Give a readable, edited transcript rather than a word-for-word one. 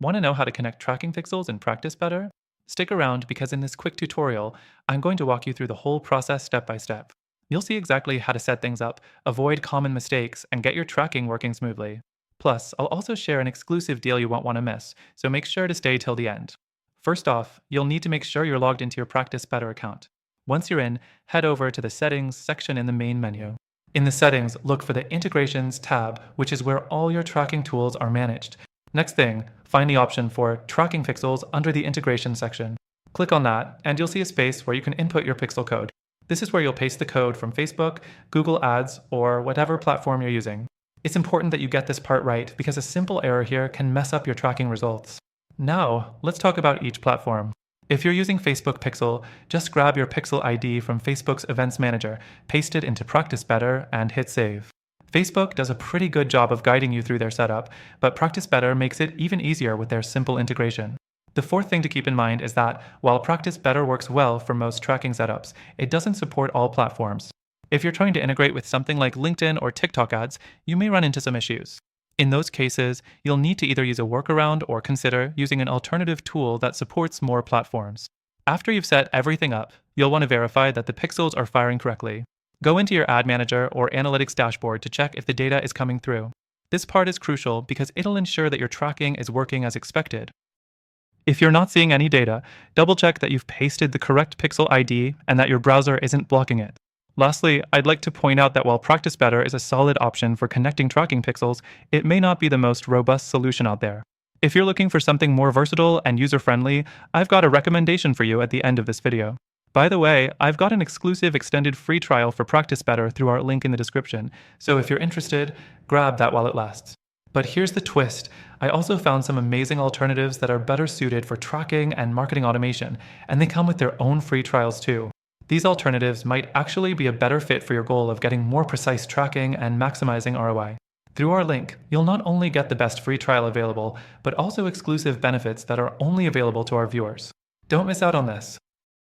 Want to know how to connect tracking pixels and practice better? Stick around because in this quick tutorial, I'm going to walk you through the whole process step by step. You'll see exactly how to set things up, avoid common mistakes, and get your tracking working smoothly. Plus, I'll also share an exclusive deal you won't want to miss, so make sure to stay till the end. First off, you'll need to make sure you're logged into your Practice Better account. Once you're in, head over to the Settings section in the main menu. In the Settings, look for the Integrations tab, which is where all your tracking tools are managed. Next thing, find the option for Tracking Pixels under the Integration section. Click on that, and you'll see a space where you can input your pixel code. This is where you'll paste the code from Facebook, Google Ads, or whatever platform you're using. It's important that you get this part right because a simple error here can mess up your tracking results. Now, let's talk about each platform. If you're using Facebook Pixel, just grab your Pixel ID from Facebook's Events Manager, paste it into Practice Better, and hit Save. Facebook does a pretty good job of guiding you through their setup, but Practice Better makes it even easier with their simple integration. The fourth thing to keep in mind is that while Practice Better works well for most tracking setups, it doesn't support all platforms. If you're trying to integrate with something like LinkedIn or TikTok ads, you may run into some issues. In those cases, you'll need to either use a workaround or consider using an alternative tool that supports more platforms. After you've set everything up, you'll want to verify that the pixels are firing correctly. Go into your Ad Manager or Analytics dashboard to check if the data is coming through. This part is crucial because it'll ensure that your tracking is working as expected. If you're not seeing any data, double check that you've pasted the correct pixel ID and that your browser isn't blocking it. Lastly, I'd like to point out that while Practice Better is a solid option for connecting tracking pixels, it may not be the most robust solution out there. If you're looking for something more versatile and user-friendly, I've got a recommendation for you at the end of this video. By the way, I've got an exclusive extended free trial for Practice Better through our link in the description, so if you're interested, grab that while it lasts. But here's the twist. I also found some amazing alternatives that are better suited for tracking and marketing automation, and they come with their own free trials too. These alternatives might actually be a better fit for your goal of getting more precise tracking and maximizing ROI. Through our link, you'll not only get the best free trial available, but also exclusive benefits that are only available to our viewers. Don't miss out on this.